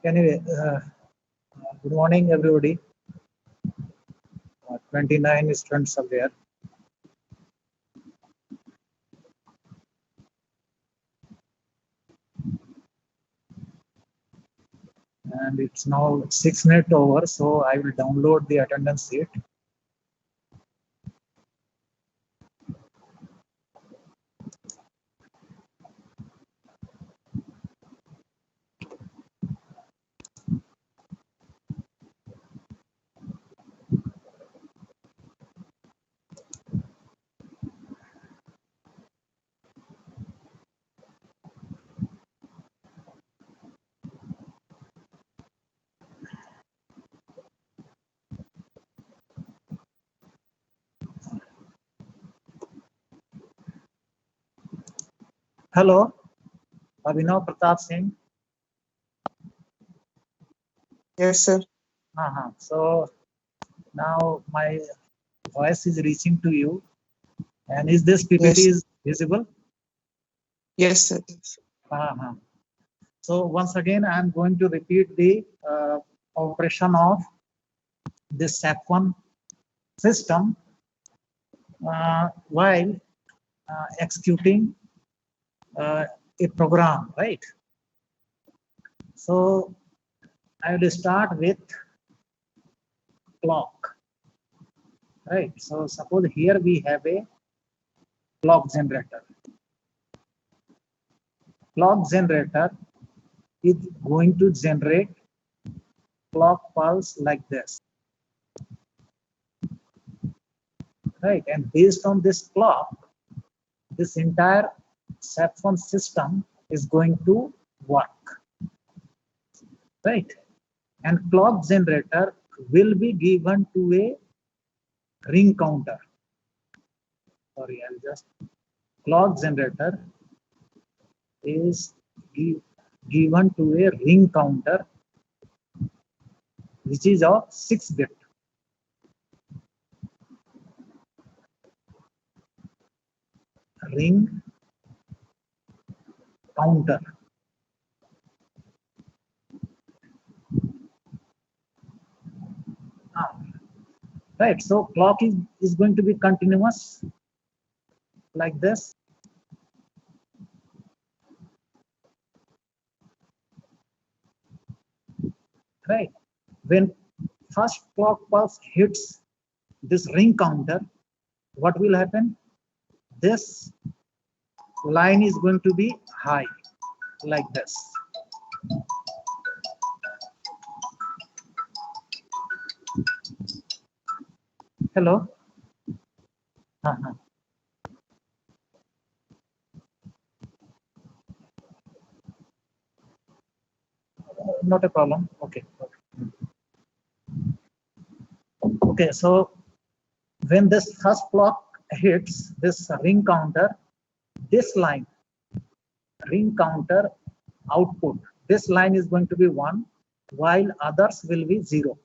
Anyway, good morning, everybody. 29 students are there. And it's now 6 minutes over, so I will download the attendance sheet. Hello, Abhinav Pratap Singh. Yes, sir. So now my voice is reaching to you. And is this PPT Yes. is visible? Yes, sir. So once again, I am going to repeat the operation of this SAP1 system while executing a program, right? So I will start with clock, right? So suppose here we have a clock generator. Clock generator is going to generate clock pulse like this, right? And based on this clock, this entire SAP1 system is going to work, right? And clock generator will be given to a ring counter. Sorry, I'll just clock generator is given to a ring counter which is of 6 bit. Ring counter. Right, so clock is going to be continuous like this. Right, when first clock pulse hits this ring counter, what will happen? This line is going to be high like this. Hello. Not a problem. Okay. Okay, so when this first clock hits this ring counter, this line, ring counter output, this line is going to be 1, while others will be 0.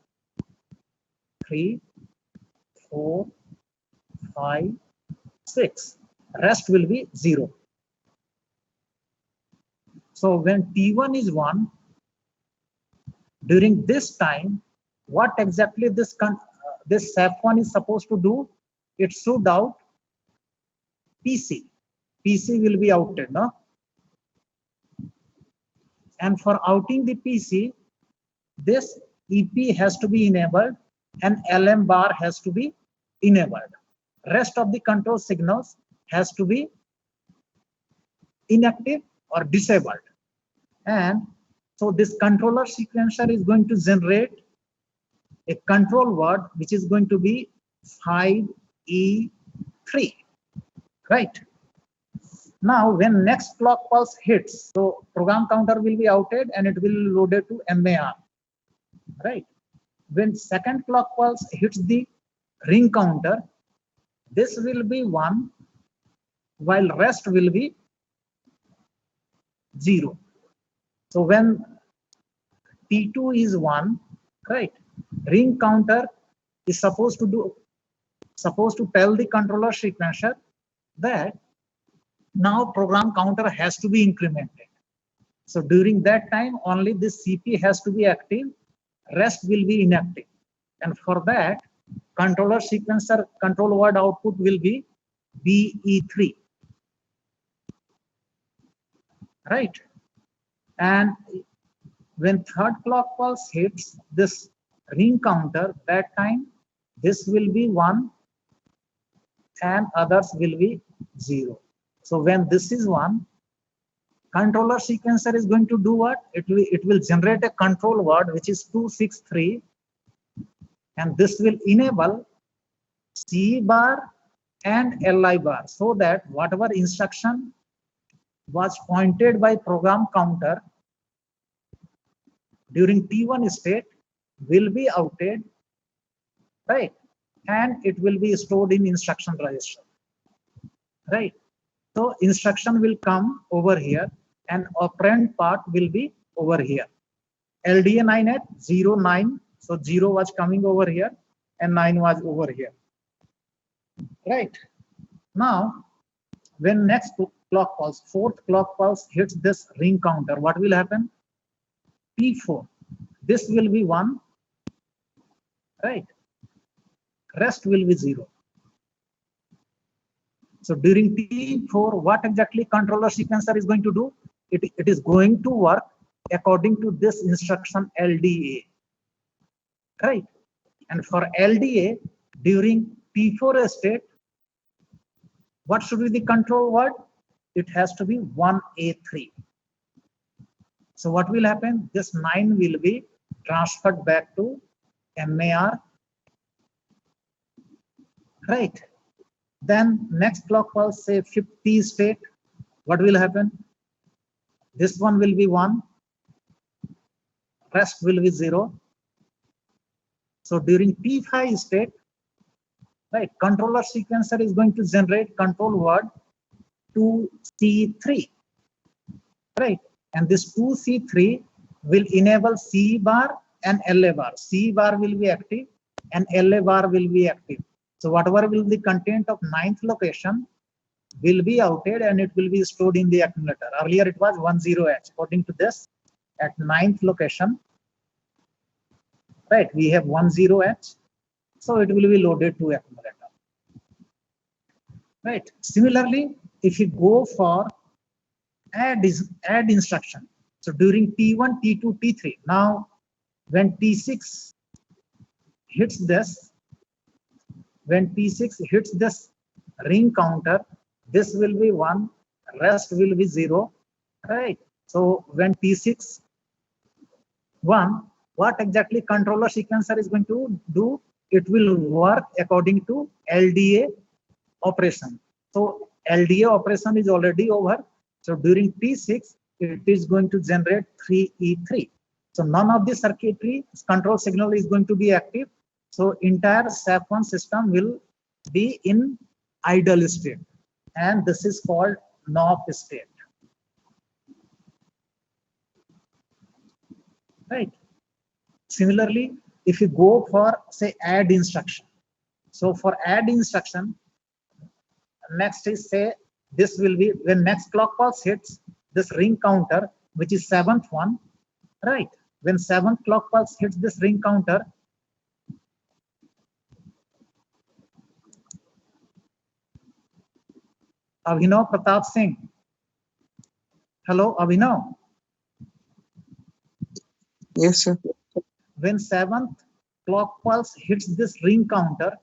3, 4, 5, 6. Rest will be 0. So when T1 is 1, during this time, what exactly this SAP1 is supposed to do? It should out PC. PC will be outed, no? And for outing the PC, this EP has to be enabled and LM bar has to be enabled. Rest of the control signals has to be inactive or disabled. And so this controller sequencer is going to generate a control word which is going to be 5E3, right? Now when next clock pulse hits, so program counter will be outed and it will loaded to MAR, right? When second clock pulse hits the ring counter, this will be 1 while rest will be 0. So when T2 is 1, right, ring counter is supposed to tell the controller sequencer that now program counter has to be incremented. So during that time, only this CP has to be active, rest will be inactive. And for that, controller sequencer control word output will be BE3, right? And when third clock pulse hits this ring counter, that time this will be 1 and others will be 0. So when this is 1, controller sequencer is going to do what? It will generate a control word which is 263, and this will enable C bar and LI bar, so that whatever instruction was pointed by program counter during T1 state will be outed, right? And it will be stored in instruction register, right? So instruction will come over here and operand part will be over here. LDA 9 at 0, 9. So 0 was coming over here and 9 was over here, right? Now, when next clock pulse, fourth clock pulse hits this ring counter, what will happen? P4. This will be 1, right? Rest will be 0. So during T4, what exactly controller sequencer is going to do? It is going to work according to this instruction LDA, right? And for LDA, during P4 state, what should be the control word? It has to be 1A3. So what will happen? This 9 will be transferred back to MAR, right? Then next clock pulse, say 50 state, what will happen? This one will be 1, rest will be 0. So during P5 state, right, controller sequencer is going to generate control word 2C3, right? And this 2C3 will enable C bar and LA bar. C bar will be active and LA bar will be active. So whatever will be the content of 9th location will be outed and it will be stored in the accumulator. Earlier it was 10H. According to this, at 9th location, right, we have 10H. So it will be loaded to accumulator. Right. Similarly, if you go for add instruction, so during T1, T2, T3, now when T6 hits this, ring counter, this will be 1, rest will be 0, right? So when T6 1, what exactly controller sequencer is going to do? It will work according to LDA operation. So LDA operation is already over. So during T6, it is going to generate 3E3. So none of the circuitry control signal is going to be active. So entire SAP1 system will be in idle state. And this is called NOP state. Right. Similarly, if you go for, say, add instruction. So for add instruction, next is, say, this will be when next clock pulse hits this ring counter, which is 7th one, right? When 7th clock pulse hits this ring counter, Abhinav Pratap Singh. Hello, Abhinav. Yes, sir. When 7th clock pulse hits this ring counter,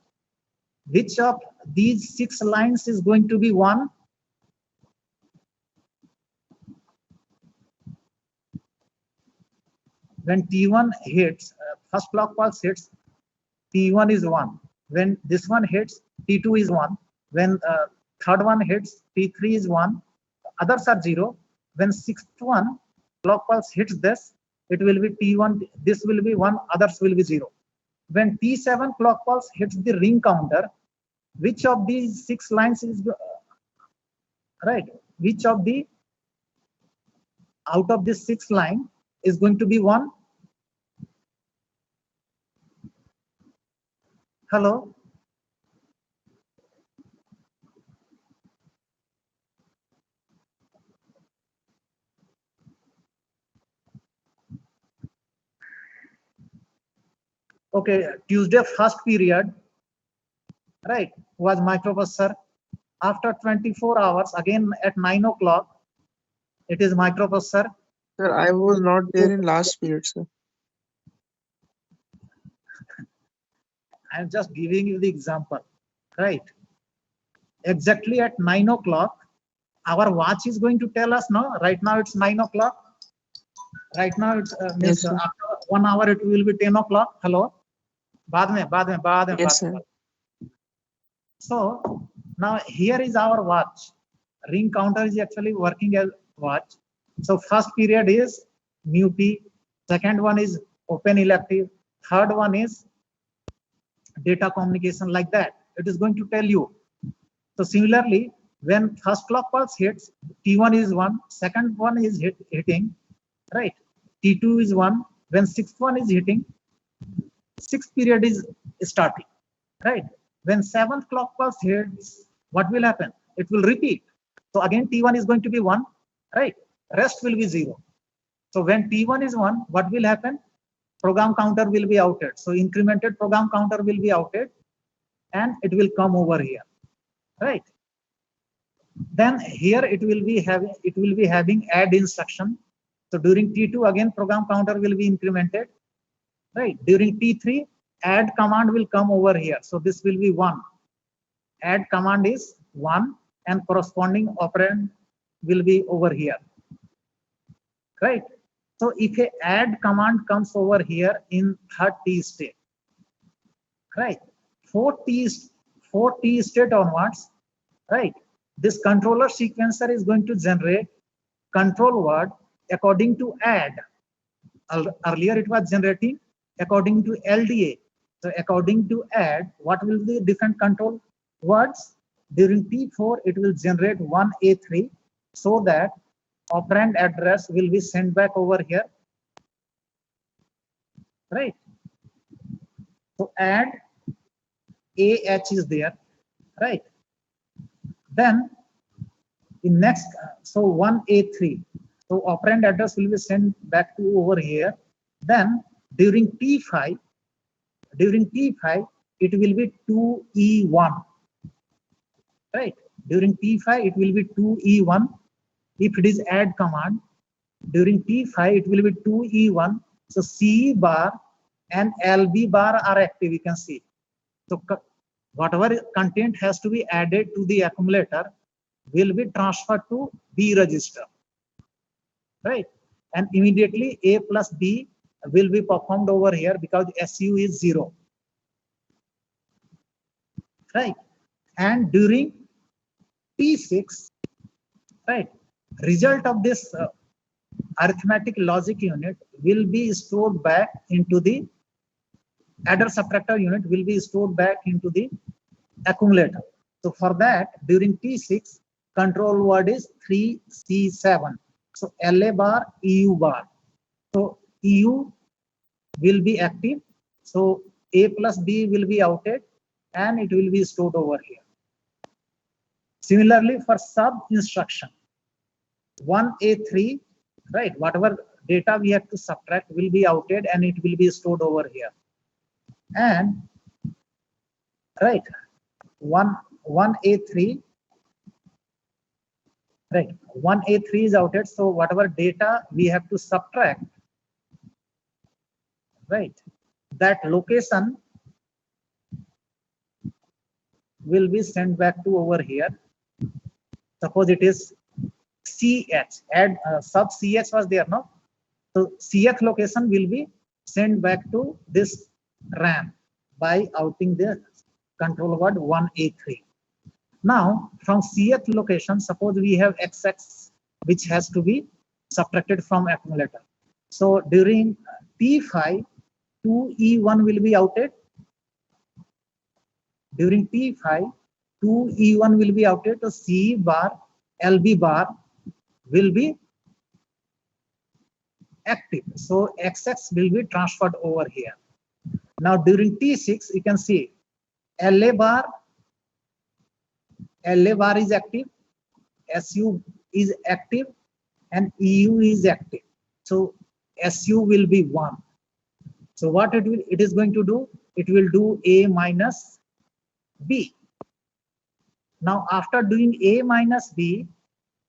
which of these 6 lines is going to be 1? When T1 hits, first clock pulse hits, T1 is 1. When this one hits, T2 is 1. When third one hits, T3 is 1. Others are 0. When 6th one clock pulse hits this, it will be T1. This will be 1. Others will be 0. When T7 clock pulse hits the ring counter, which of these 6 lines is right? Which of the out of this 6 line is going to be 1? Hello? Okay, Tuesday first period, right, was microprocessor. After 24 hours, again at 9 o'clock, it is microprocessor. Sir, I was not there in last period, sir. I'm just giving you the example, right? Exactly at 9 o'clock, our watch is going to tell us, no, right now it's 9 o'clock. Right now it's Yes, means sir. after 1 hour it will be 10 o'clock. Hello? Yes, sir. So now here is our watch. Ring counter is actually working as watch. So first period is mu t, second one is open elective, third one is data communication, like that. It is going to tell you. So similarly, when first clock pulse hits, T1 is 1, second one is hitting, right? T2 is 1, when sixth one is hitting, sixth period is starting, right? When seventh clock pulse hits, what will happen? It will repeat. So again, T1 is going to be 1, right? Rest will be 0. So when T1 is 1, what will happen? Program counter will be outed. So incremented program counter will be outed and it will come over here, right? Then here it will be having add instruction. So during T2 again program counter will be incremented, right? During T3 add command will come over here. So this will be 1. Add command is 1 and corresponding operand will be over here, right? So if a add command comes over here in third T state, right? 4T state onwards, right? This controller sequencer is going to generate control word according to add. Earlier it was generating according to LDA. So according to add, what will be different control words? During T4, it will generate 1A3 so that operand address will be sent back over here, right? So add AH is there, right? Then in next, so 1A3, so operand address will be sent back to over here. Then during T5, it will be 2E1, right? During T5 it will be 2E1. If it is add command, during T5 it will be 2E1. So C bar and LB bar are active, you can see. So whatever content has to be added to the accumulator will be transferred to B register, right? And immediately A plus B will be performed over here because SU is 0, right? And during T6, right, result of this arithmetic logic unit will be stored back into the adder subtractor unit will be stored back into the accumulator. So for that, during T6, control word is 3C7. So LA bar, EU bar. So EU will be active. So A plus B will be outed and it will be stored over here. Similarly, for sub instruction, 1A3, right, whatever data we have to subtract will be outed and it will be stored over here. And right, 1A3, right, 1A3 is outed. So whatever data we have to subtract, right, that location will be sent back to over here. Suppose it is CH, add sub CH was there, no? So CH location will be sent back to this RAM by outing the control word 1A3. Now from CH location, suppose we have XX which has to be subtracted from accumulator. So during T5, 2E1 will be outed. During T5, 2E1 will be outed. So C bar, LB bar will be active. So XX will be transferred over here. Now during T6, you can see LA bar is active, SU is active, and EU is active. So SU will be 1. So what it is going to do? It will do A minus B. Now after doing A minus B,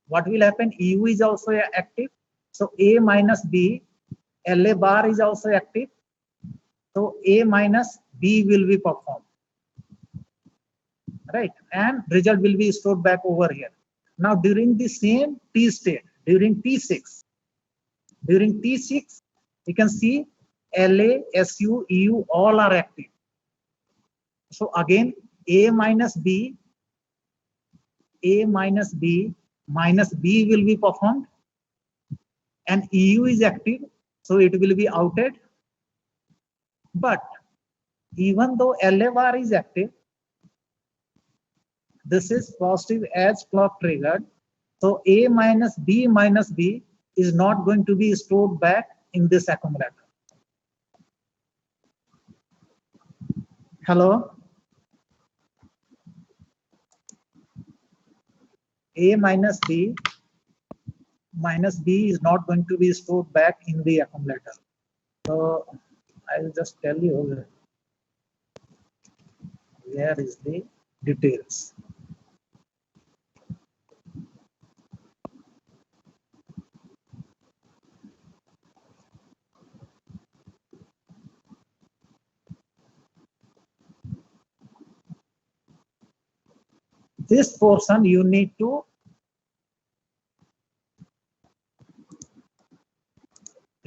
what will happen? EU is also active. So A minus B, LA bar is also active. So A minus B will be performed. Right, and result will be stored back over here. Now during the same T state, during T6, you can see LA, SU, EU all are active. So again A minus B minus B will be performed, and EU is active, so it will be outed. But even though LA bar is active, this is positive edge clock triggered. So A minus B is not going to be stored back in this accumulator. Hello? A minus B is not going to be stored back in the accumulator. So I will just tell you where is the details. This portion you need to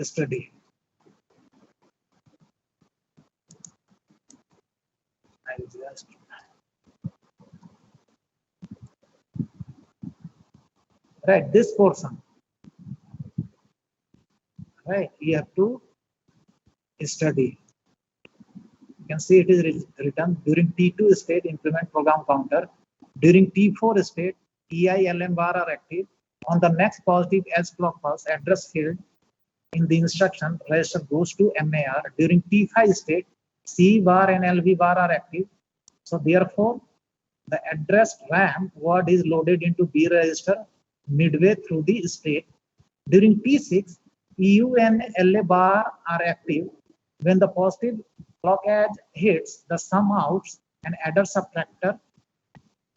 study. I will just right this portion. Right, you have to study. You can see it is written during T2 state implement program counter. During T4 state, EI LM bar are active. On the next positive edge clock pulse, address field in the instruction register goes to MAR. During T5 state, C bar and LV bar are active. So therefore, the addressed RAM word is loaded into B register midway through the state. During T6, EU and LA bar are active. When the positive clock edge hits the sum outs, and adder subtractor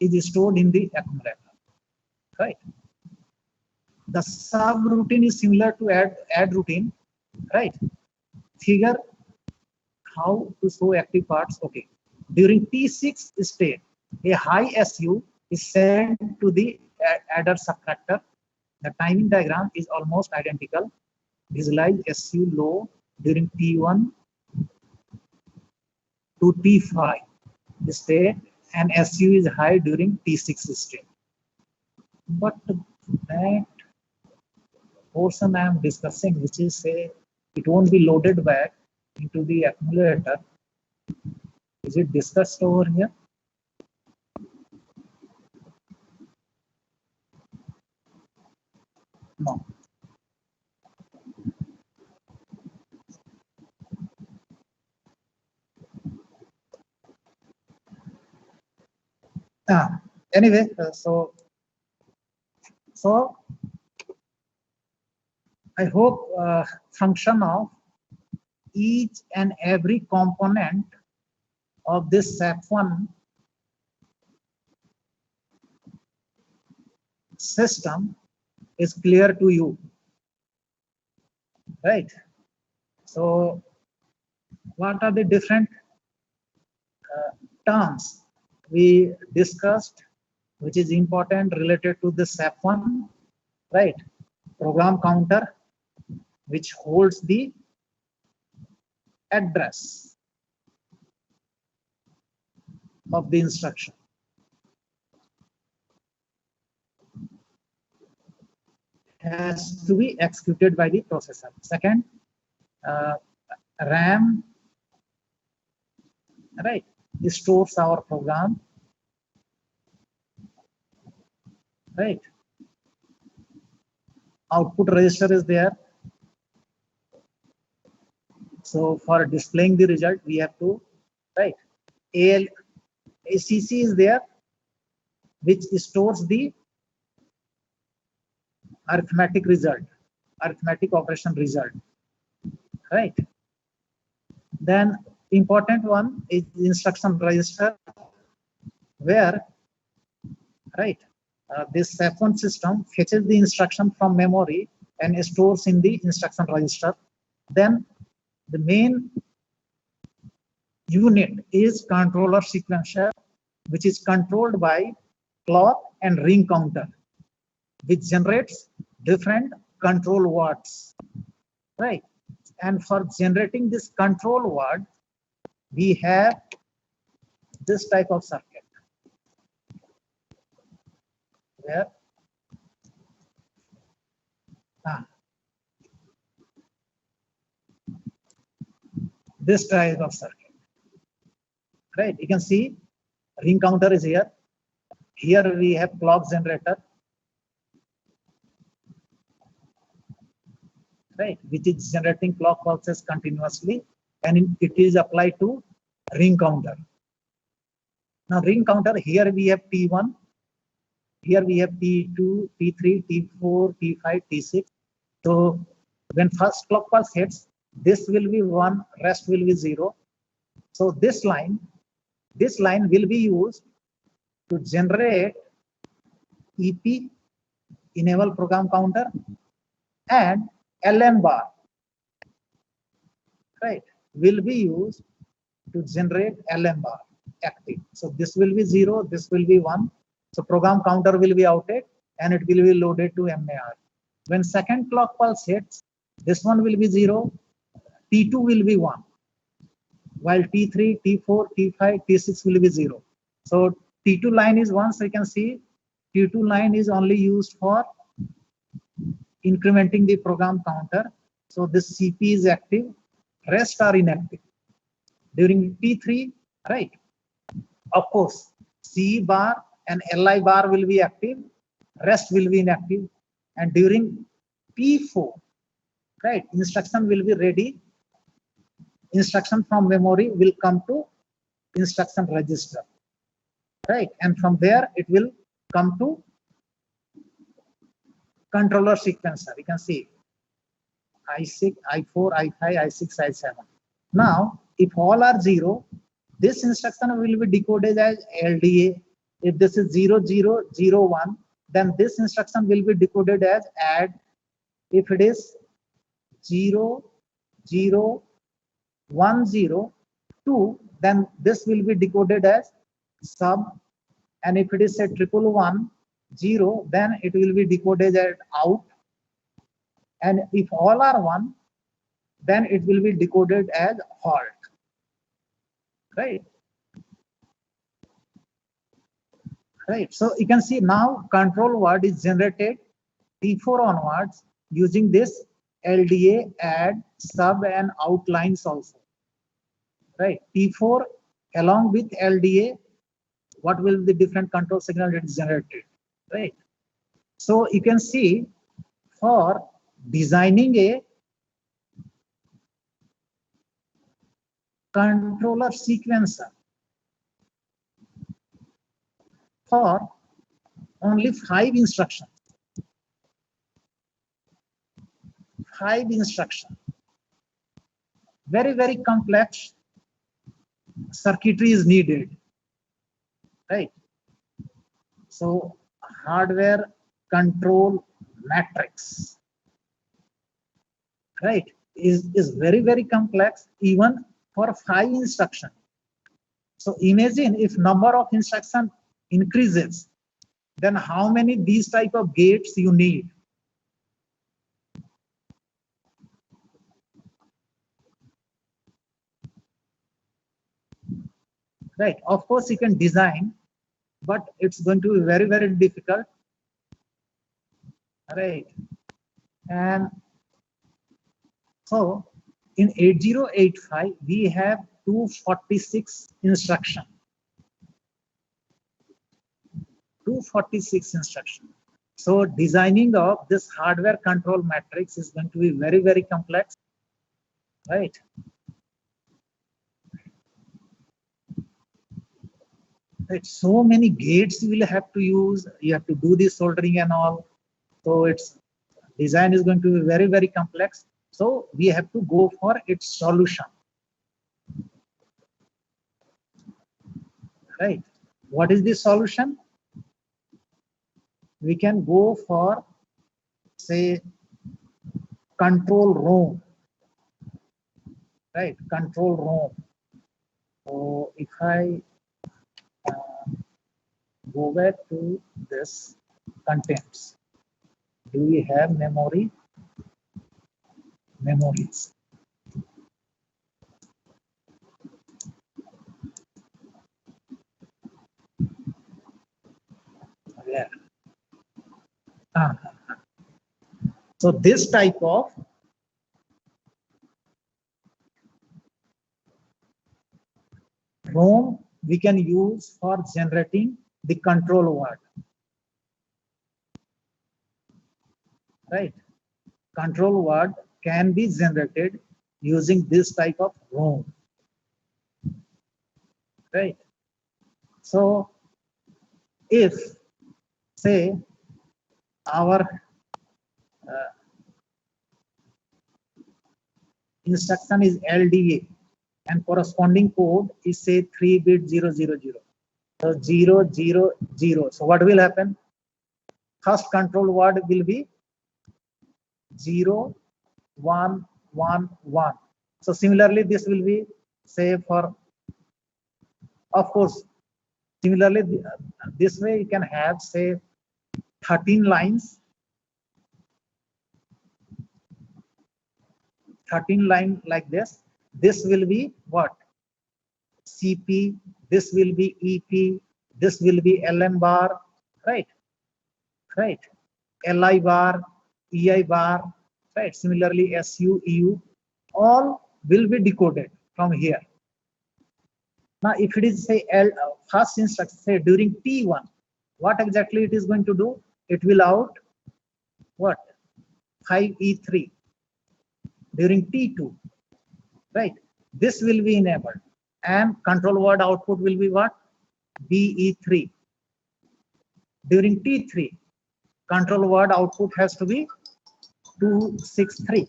is stored in the accumulator. Right. The subroutine is similar to add routine. Right. Figure how to show active parts. Okay. During T6 state, a high SU is sent to the adder subtractor. The timing diagram is almost identical. Visualize SU low during T1 to T5 state, and SU is high during T6 state. But that portion I am discussing, which is say it won't be loaded back into the accumulator, is it discussed over here? No. Anyway, so I hope function of each and every component of this SAP1 system is clear to you, right? So what are the different terms we discussed, which is important related to the SAP1, right? Program counter, which holds the address of the instruction. Has to be executed by the processor. Second, RAM, right, stores our program, right? Output register is there. So for displaying the result, we have to, right? ACC is there, which stores the arithmetic result, arithmetic operation result, right? Then important one is instruction register, where right this F1 system fetches the instruction from memory and stores in the instruction register. Then the main unit is controller sequencer, which is controlled by clock and ring counter, which generates different control words, right? And for generating this control word, we have this type of circuit, where this type of circuit, right? You can see ring counter is here. Here we have clock generator, right, which is generating clock pulses continuously, and it is applied to ring counter. Now ring counter, here we have T1, here we have T2, T3, T4, T5, T6. So when first clock pulse hits, this will be 1, rest will be 0. So this line will be used to generate EP, enable program counter, and LN bar, right, will be used to generate LN bar active. So this will be 0, this will be 1. So program counter will be outed and it will be loaded to MAR. When second clock pulse hits, this one will be 0, T2 will be 1, while T3, T4, T5, T6 will be 0. So T2 line is 1, so you can see T2 line is only used for incrementing the program counter. So this CP is active, rest are inactive. During T3, right, of course, C bar and LI bar will be active, rest will be inactive. And during P4, right, instruction will be ready. Instruction from memory will come to instruction register, right? And from there, it will come to controller sequencer. You can see I6, I4, I5, I6, I7. Now, if all are 0, this instruction will be decoded as LDA. If this is 0, 0, 0, 1, then this instruction will be decoded as add. If it is 0, 0, 1, 0, 2, then this will be decoded as sub. And if it is a 111, 0, then it will be decoded as out. And if all are 1, then it will be decoded as halt, right? Right. So you can see now control word is generated T4 onwards using this LDA, add, sub, and outlines also. Right. T4 along with LDA, what will the different control signal that is generated? Right. So you can see for designing a controller sequencer for only 5 instructions. 5 instructions. Very, very complex circuitry is needed, right? So hardware control matrix, right, is very, very complex even for 5 instructions. So imagine if number of instructions increases, then how many these type of gates you need. Right, of course you can design, but it's going to be very, very difficult, right? And so in 8085 we have 246 instructions. 246 instructions. So designing of this hardware control matrix is going to be very, very complex, right? Right. So many gates you will have to use. You have to do the soldering and all. So its design is going to be very, very complex. So we have to go for its solution. right? What is the solution? We can go for, say, control room, right? Control room. So if I go back to this contents, do we have memory? Memories. Yeah. So this type of ROM we can use for generating the control word, right? Control word can be generated using this type of ROM, right? So if, say, our instruction is LDA and corresponding code is, say, 3-bit 000. So 000. So what will happen? First control word will be 0, 1, 1, 1. So similarly, this will be, say, for, of course, similarly, this way you can have, say, 13 lines, 13 line like this. This will be what? CP, this will be EP, this will be LN bar, right? Right. LI bar, EI bar, right? Similarly, SU, EU, all will be decoded from here. Now, if it is, say, first instruction, say during T1, what exactly it is going to do? It will out what? 5E3 during T2, right? This will be enabled, and control word output will be what? BE3 during T3. Control word output has to be 263.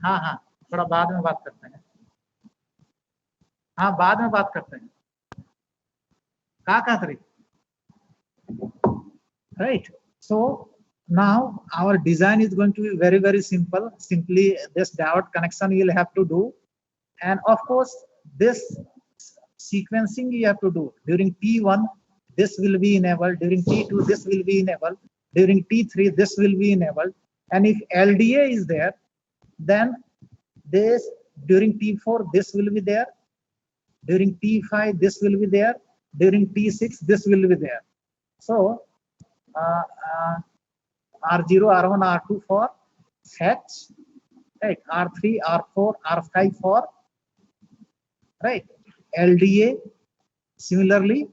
हाँ हाँ, थोड़ा बाद में बात करते हैं. हाँ, बाद में बात करते हैं. कहाँ करी? Right. So now our design is going to be very, very simple. Simply this diode connection you will have to do, and of course this sequencing you have to do. During T1 this will be enabled, during T2 this will be enabled, during T3 this will be enabled, and if LDA is there, then this during T4 this will be there, during T5 this will be there, during T6 this will be there. So R0, R1, R2 for fetch, right? R3, R4, R5 for, right? LDA. Similarly,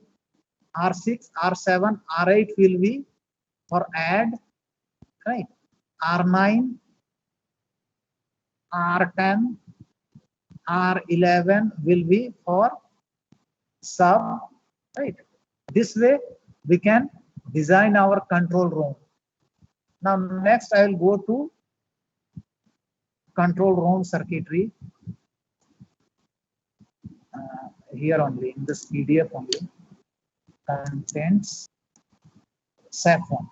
R6, R7, R8 will be for add, right? R9, R10, R11 will be for sub, right? This way we can design our control room. Now next I will go to control room circuitry. Here only in this PDF only, contents, SAFON.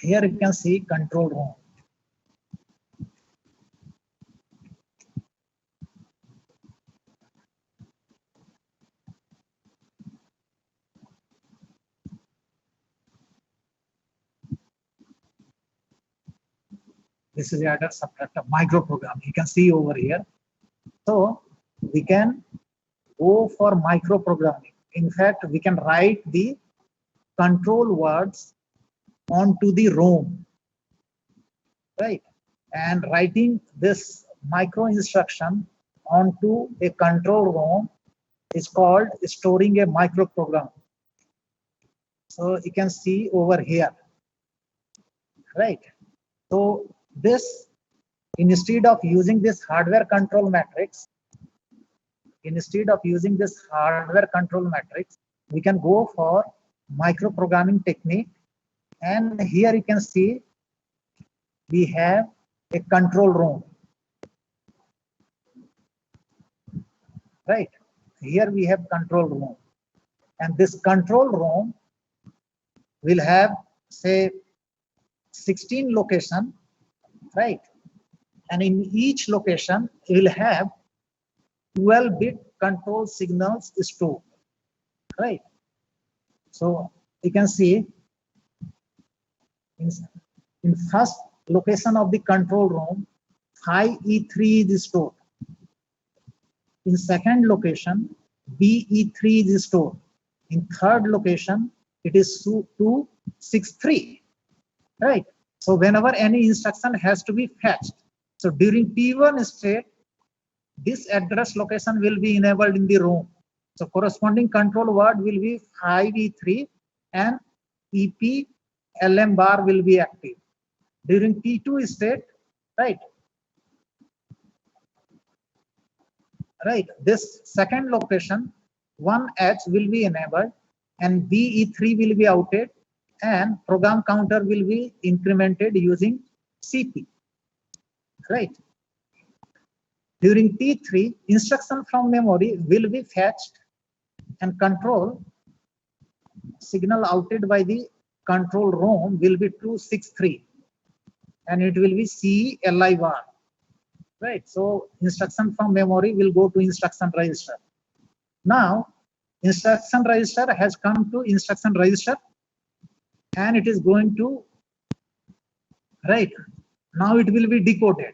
Here you can see control room. This is adder subtractor microprogram. You can see over here. So we can go for microprogramming. In fact, we can write the control words onto the ROM, right? And writing this micro instruction onto a control ROM is called storing a microprogram. So you can see over here, right? So this, instead of using this hardware control matrix, we can go for microprogramming technique. And here you can see we have a control room. right? Here we have control room, and this control room will have, say, 16 location, right? And in each location you will have 12-bit control signals stored, right? So you can see in first location of the control room, high E3 is stored. In second location, BE3 is stored. In third location, it is 263, right? So whenever any instruction has to be fetched, so during P1 state, this address location will be enabled in the ROM. So corresponding control word will be 5E3 and EP LM bar will be active. During P2 state, right? Right, this second location 1H will be enabled and BE3 will be outed and program counter will be incremented using CP, right? During P3, instruction from memory will be fetched and control signal outed by the control ROM will be 263 and it will be CLI bar, right? So instruction from memory will go to instruction register. Now instruction register has come to instruction register and it is going to, right, now it will be decoded.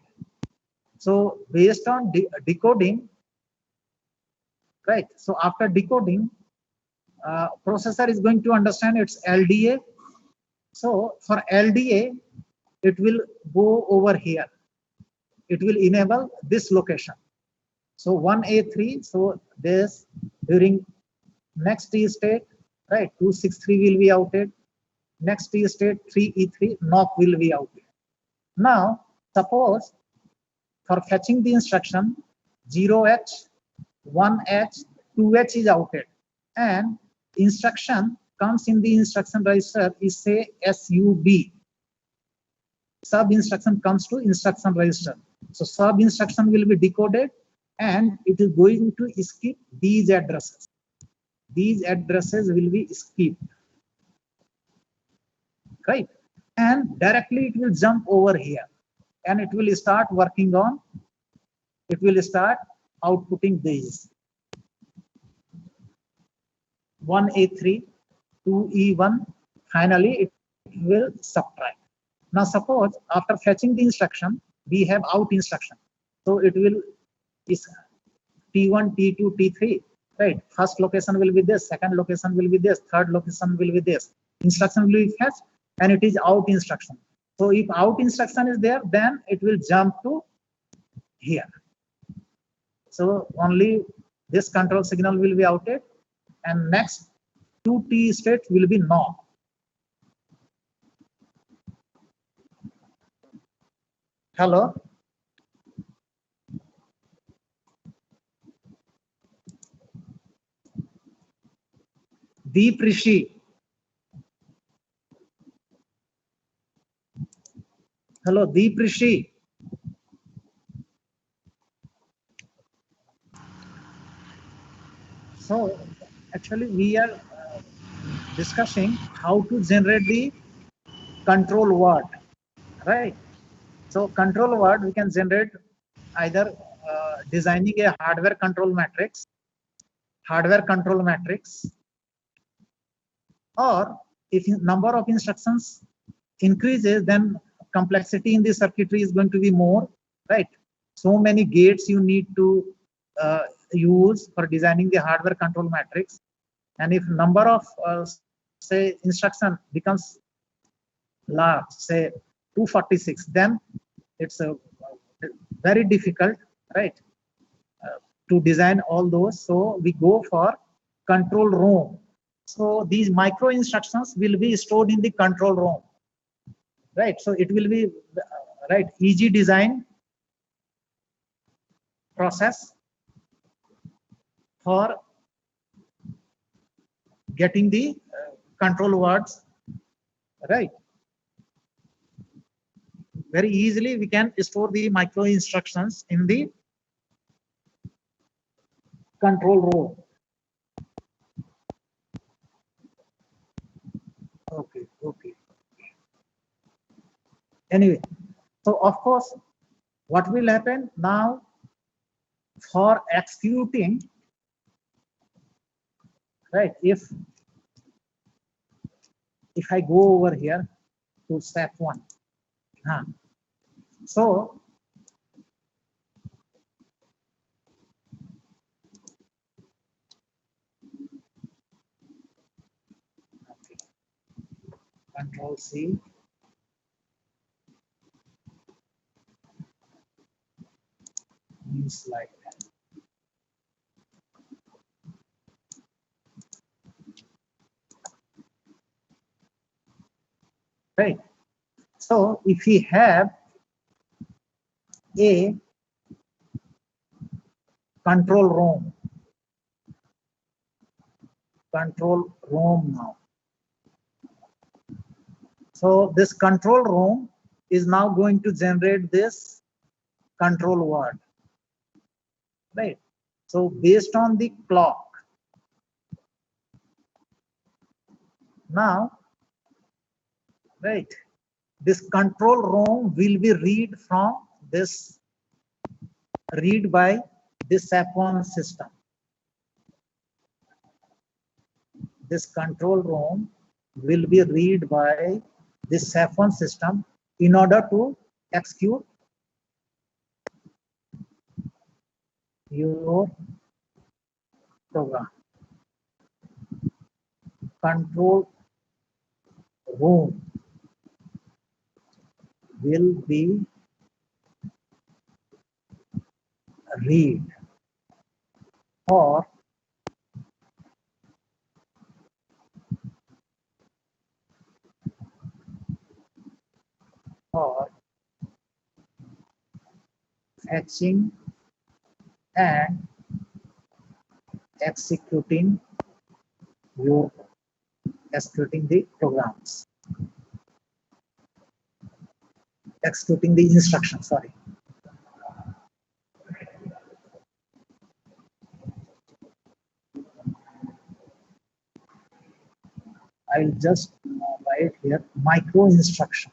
So based on decoding, right, so after decoding, processor is going to understand its LDA. So for LDA, it will go over here. It will enable this location. So 1A3, so this during next T state, right, 263 will be outed. Next T state 3E3 knock will be outed. Now suppose for fetching the instruction 0H, 1H, 2H is outed and instruction comes in the instruction register is say SUB. Sub instruction comes to instruction register. So sub instruction will be decoded and it is going to skip these addresses. These addresses will be skipped, right? And directly it will jump over here and it will start working on, it will start outputting these 1A3, 2E1, finally it will subtract. Now suppose after fetching the instruction, we have out instruction. So it will is T1, T2, T3, right? First location will be this, second location will be this, third location will be this. Instruction will be fetched and it is out instruction. So if out instruction is there, then it will jump to here. So only this control signal will be outed and next 2T state will be knock. Hello. Deep Rishi. Hello, Deep Rishi. So actually we are discussing how to generate the control word, right? So control word we can generate either designing a hardware control matrix, or if number of instructions increases, then complexity in the circuitry is going to be more, right? So many gates you need to use for designing the hardware control matrix, and if number of say instruction becomes large, say 246, then it's very difficult, right, to design all those. So we go for control ROM. So these micro instructions will be stored in the control ROM, right? So it will be right easy design process for getting the control words, right? Very easily we can store the micro instructions in the control row. Okay. Anyway, so of course, what will happen now for executing, right? If I go over here to step one, so okay, Control C, new slide. Right. So if we have a control room now. So this control room is now going to generate this control word, right? So based on the clock, now, right, this control room will be read by this SAP1 system. This control room will be read by this SAP1 system in order to execute your program. Control room will be read or fetching and executing the programs, executing the instructions, sorry. I'll just write here micro instructions.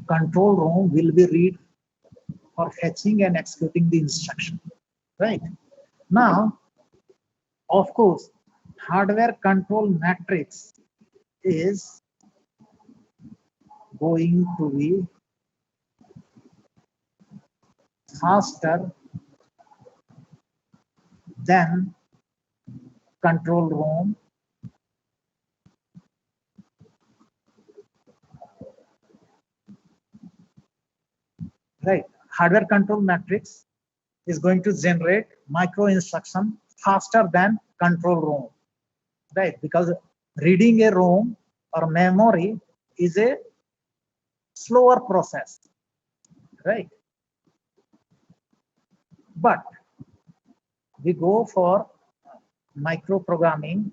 Control room will be read for fetching and executing the instruction, right? Now, of course, hardware control matrix is going to be faster than control room, right? Hardware control matrix is going to generate micro instruction faster than control room, right? Because reading a ROM or memory is a slower process, right? But we go for micro programming,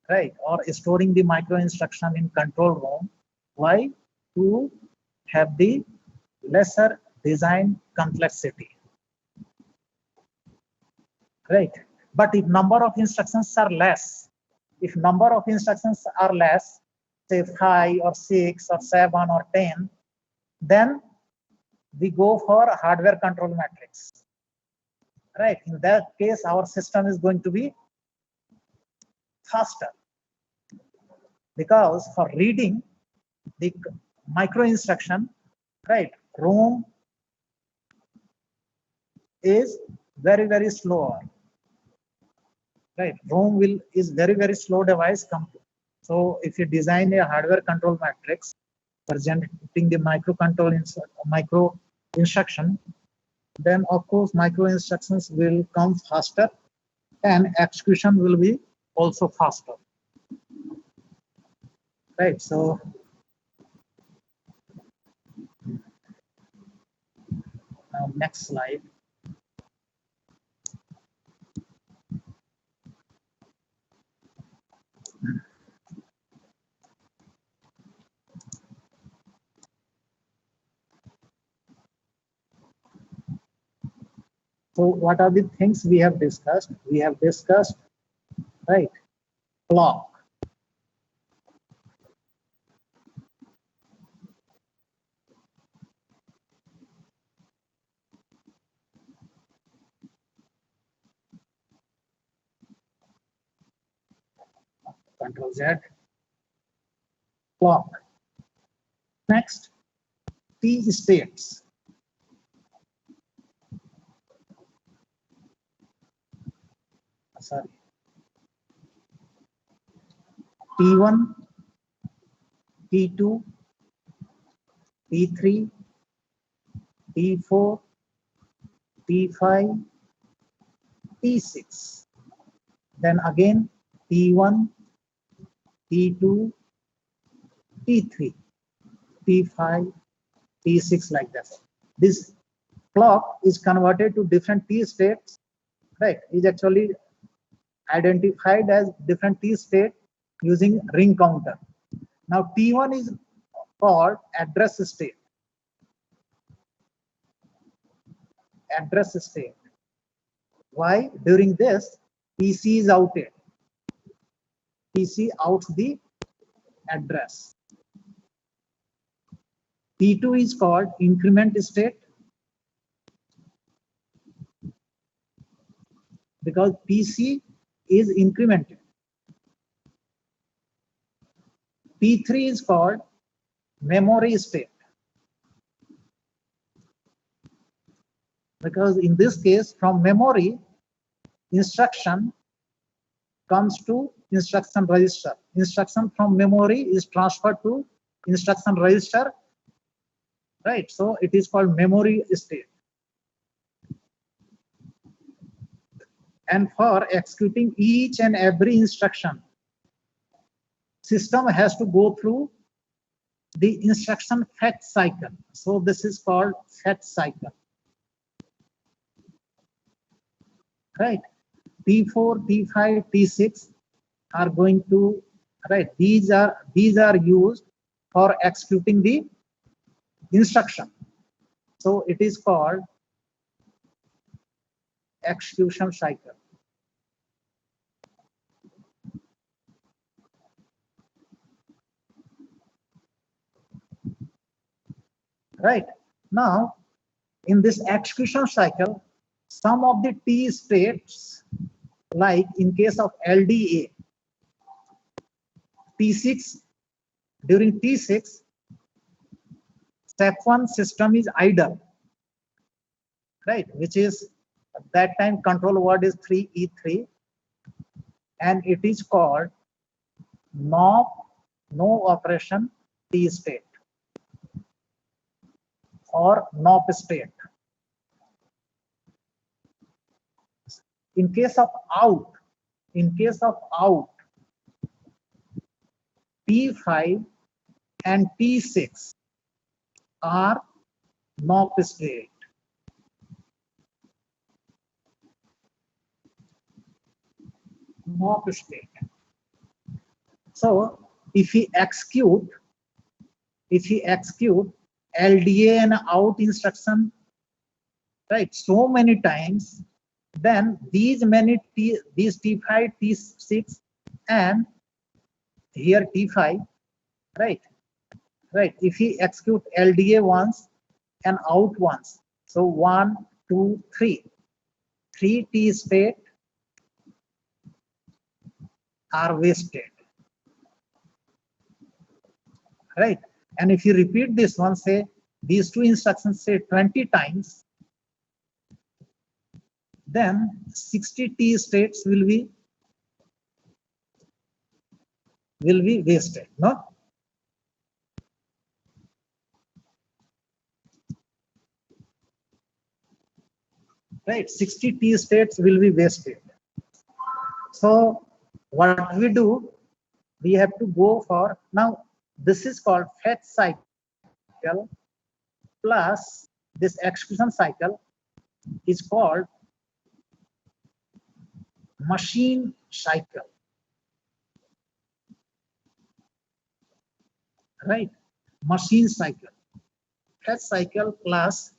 right, or storing the micro instruction in control room. Why? To have the lesser design complexity, right? But if number of instructions are less, say 5 or 6 or 7 or 10, then we go for hardware control matrix, right? In that case, our system is going to be faster, because for reading the micro instruction, right, ROM is very slower, right? ROM is very slow device. So if you design a hardware control matrix for generating the micro instruction, then of course micro instructions will come faster and execution will be also faster, right? So now next slide. So what are the things we have discussed? We have discussed, right, clock. Control Z, clock. Next, T states. Sorry. T1, T2, T3, T4, T5, T6. Then again T1, T2, T3, T5, T6, like this. This clock is converted to different T states, right? Is actually identified as different T state using ring counter. Now T1 is called address state. Address state. Why? During this, PC is outed. PC outs the address. T2 is called increment state because PC is incremented. T3 is called memory state because in this case from memory instruction comes to instruction register. Instruction from memory is transferred to instruction register, right? So it is called memory state. And for executing each and every instruction, system has to go through the instruction fetch cycle. So this is called fetch cycle, right? T4, T5, T6 are going to, right? These are used for executing the instruction. So it is called execution cycle. Right. Now, in this execution cycle, some of the T states, like in case of LDA, T6, during T6, step 1 system is idle, right? Which is at that time control word is 3E3, and it is called no operation T state or NOP state. In case of out, T5 and T6 are NOP state. NOP state. So if we execute LDA and out instruction, right, so many times, then these T5, T6, and here T5, right? If we execute LDA once and out once, so 1, 2, 3, 3 T state are wasted, right? And if you repeat this one, say these two instructions, say 20 times, then 60 T states will be wasted, no? Right, 60 T states will be wasted. So what we do, we have to go for, now this is called fetch cycle plus this execution cycle is called machine cycle, right? Machine cycle, fetch cycle plus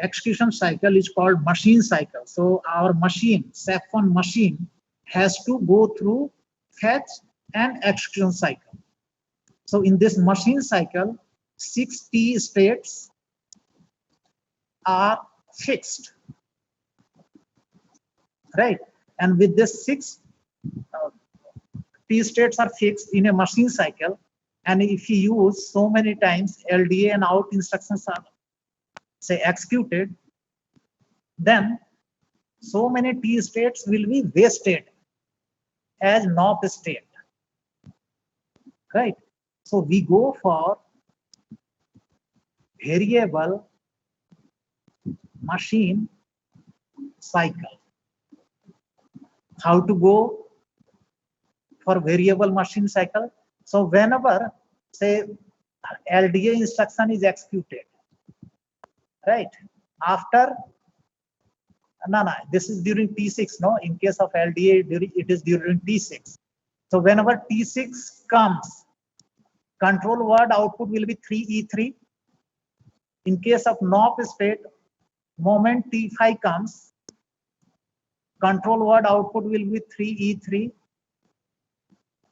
execution cycle is called machine cycle. So our machine, SAP1 machine, has to go through fetch and execution cycle. So in this machine cycle, 6 T states are fixed, right? And with this 6 T states are fixed in a machine cycle, and if you use so many times LDA and out instructions are say executed, then so many T states will be wasted as NOP state, right? So we go for variable machine cycle. How to go for variable machine cycle? So whenever say LDA instruction is executed, right? After this is during T6, no? In case of LDA, it is during T6. So whenever T6 comes, control word output will be 3E3. In case of NOP state, moment T5 comes, control word output will be 3E3.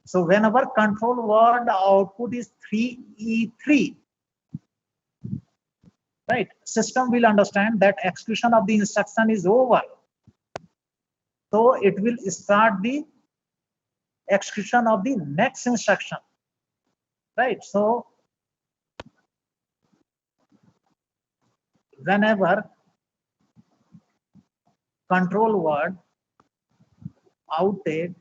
So whenever control word output is 3E3, right, system will understand that execution of the instruction is over. So it will start the execution of the next instruction, right? So whenever control word outtake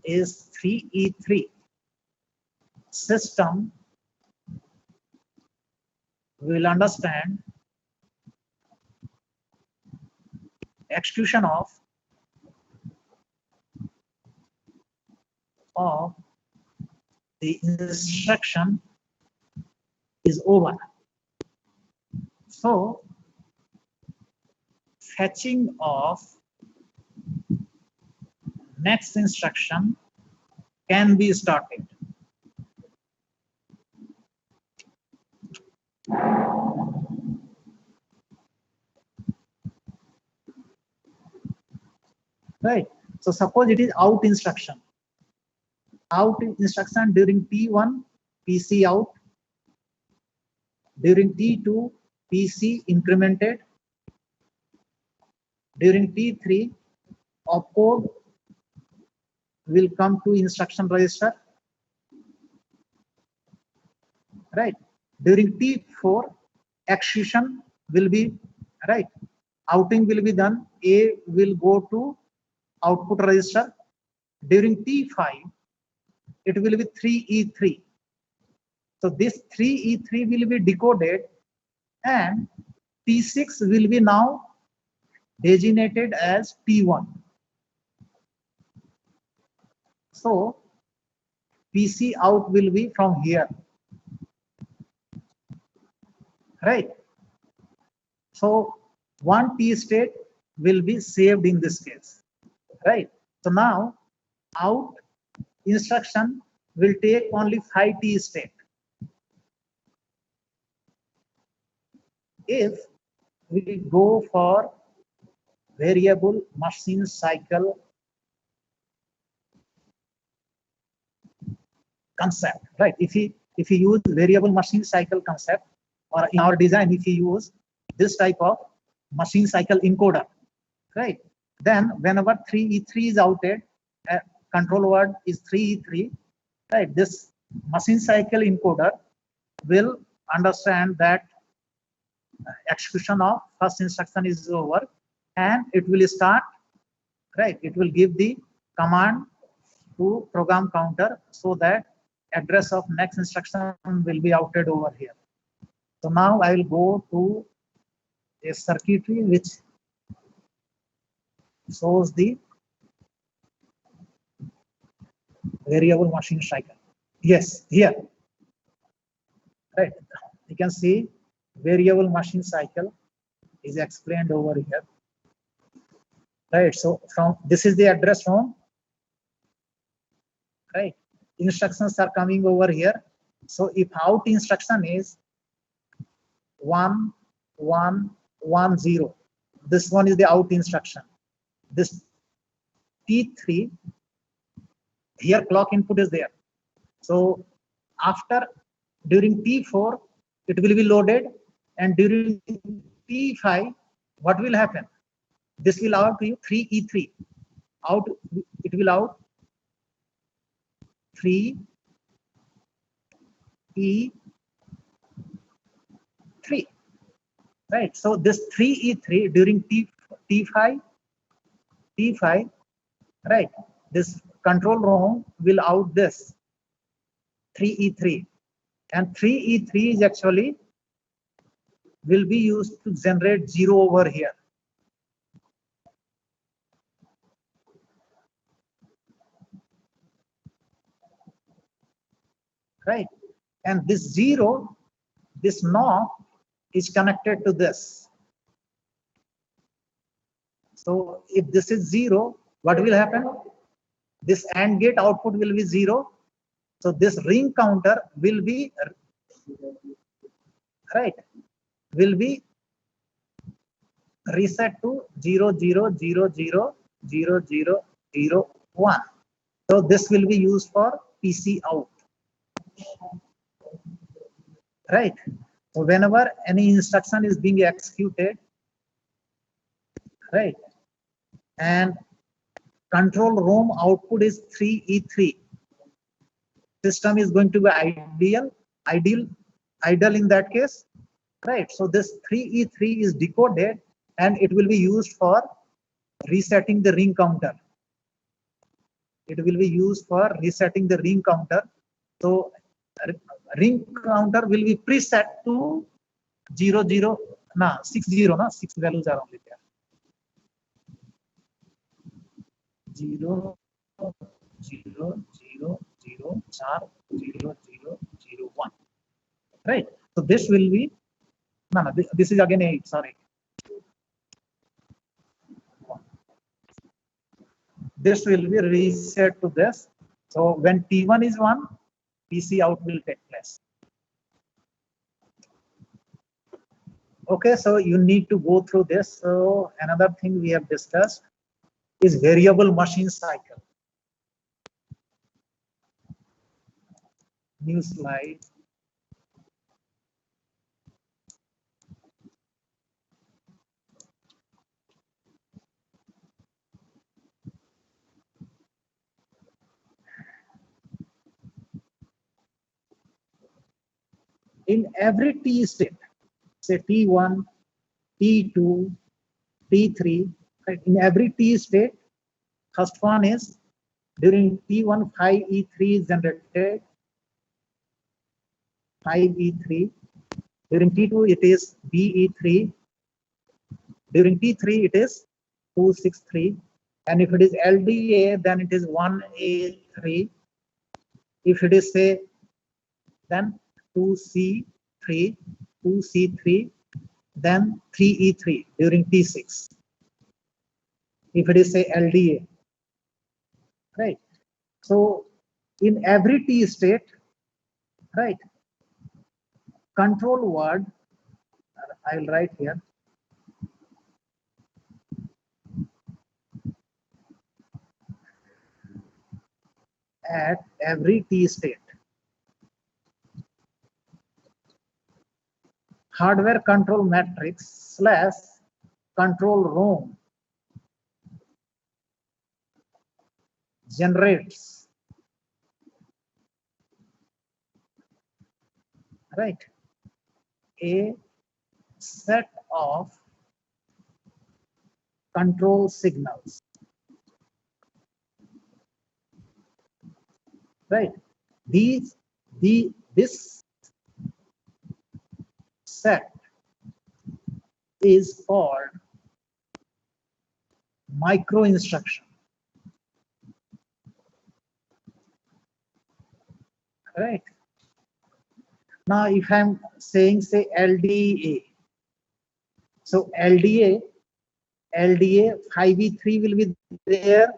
is 3E3, system will understand execution of the instruction is over. So fetching of next instruction can be started. Right. So suppose it is out instruction. Out instruction during T1, PC out. During T2, PC incremented. During T3, opcode will come to instruction register. Right. During T4, execution will be right. Outing will be done. A will go to output register. During T5, it will be 3E3. So this 3E3 will be decoded, and T6 will be now designated as T1. So PC out will be from here, right? So one T state will be saved in this case, right? So now out instruction will take only 5 T state. If we go for variable machine cycle concept, right? If you use variable machine cycle concept, or in our design, if you use this type of machine cycle encoder, right? Then whenever 3E3 is outed, control word is 3E3, right? This machine cycle encoder will understand that execution of first instruction is over, and it will start, right? It will give the command to program counter so that address of next instruction will be outed over here. So now I will go to a circuitry which shows the variable machine cycle. Yes, here, right? You can see variable machine cycle is explained over here, right? So from this is the address from, right? Instructions are coming over here. So if out instruction is 1, 1 1 0. This one is the out instruction. This T3, here clock input is there. So after, during T4 it will be loaded, and during T5 what will happen? This will out to you 3E3 out, it will out 3E3, right? So this 3E3 during T5, right? This control ROM will out this 3E3, and 3E3 is actually will be used to generate 0 over here. Right? And this 0, this knob is connected to this. So if this is 0, what will happen? This AND gate output will be 0. So this ring counter will be, right, will be reset to 0 0 0 0 0 0 0 1. So this will be used for PC out. Right? So whenever any instruction is being executed, right, and control ROM output is 3E3, system is going to be idle in that case, right? So this 3E3 is decoded and it will be used for resetting the ring counter. It will be used for resetting the ring counter. So ring counter will be preset to 0 0, 6 0, 6 values are only there. 0 0 0 0 0 0 0 1, right? So this will be this is again 8, sorry. This will be reset to this. So when T1 is 1, PC out will take place. Okay, so you need to go through this. So another thing we have discussed is variable machine cycle. New slide. In every T state, say T1, T2, T3, right? In every T state, first one is during T1 5E3 is generated, 5E3. During T2 it is BE3. During T3 it is 263. And if it is LDA, then it is 1A3. If it is say then 2C3, 2C3, then 3E3 during T6. If it is say LDA, right? So in every T state, right, control word, I will write here, at every T state, hardware control matrix / control ROM generates, right, a set of control signals, right? This set is called micro instruction, right? Now if I'm saying say LDA, so LDA 5E3 will be there,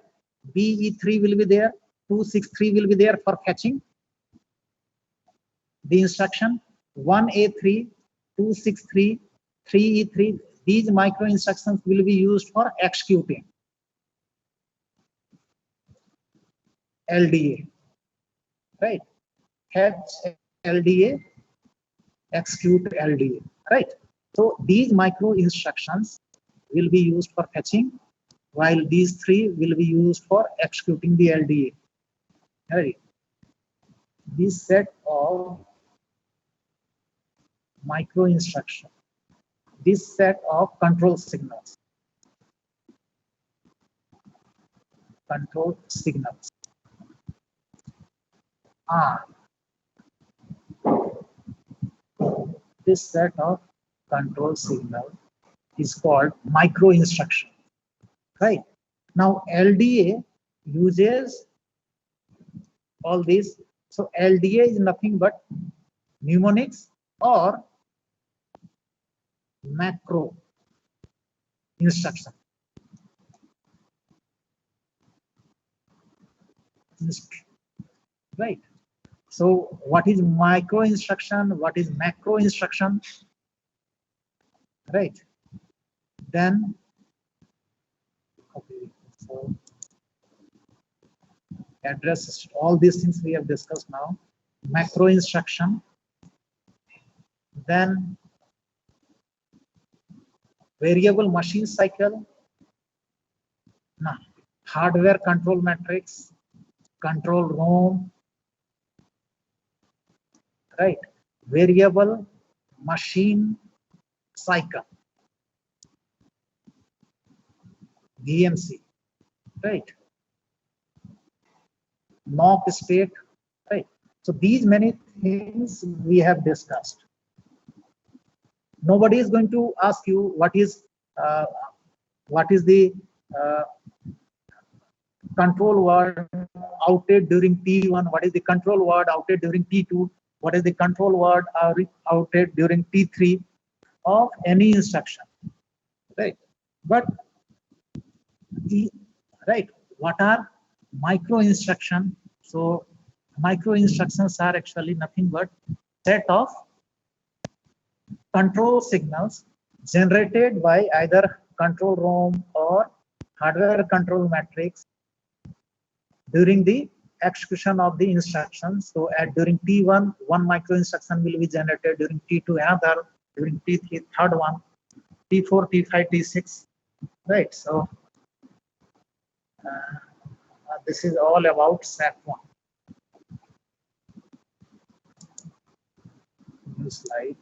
BE3 will be there, 263 will be there for catching the instruction, 1A3, 263, 3E3, these micro instructions will be used for executing LDA, right? Fetch LDA, execute LDA, right? So these micro instructions will be used for fetching, while these three will be used for executing the LDA. Right? This set of micro instruction, this set of control signals, are this set of control signal is called micro instruction, right? Now LDA uses all these. So LDA is nothing but mnemonics or macro instruction. Right? So what is micro instruction? What is macro instruction? Right? Then, okay, so address all these things we have discussed now. Macro instruction, then variable machine cycle, nah, hardware control matrix, control ROM, right? Variable machine cycle, VMC, right? NOP state, right? So these many things we have discussed. Nobody is going to ask you what is the control word outed during T1, what is the control word outed during T2, what is the control word outed during T3 of any instruction, right? But right, what are micro instruction? So micro instructions are actually nothing but set of control signals generated by either control ROM or hardware control matrix during the execution of the instructions. So during T1, one micro instruction will be generated, during T2 another, during T3 third one, T4, T5, T6, right? So this is all about SAP1. New slide.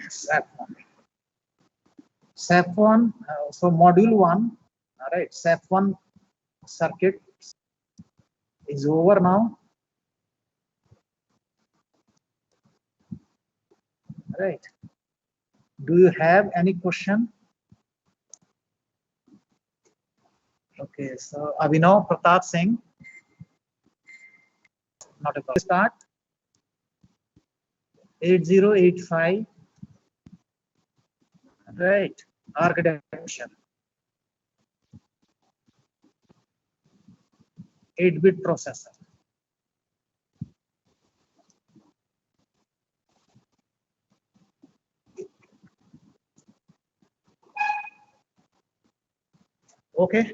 SAP1. SAP1, so module 1, all right, SAP1 circuit is over now. Right. Do you have any question? Okay, so Abhinav Pratap Singh. Not a problem. Start. 8085. Right. Architecture. 8-bit processor. Okay.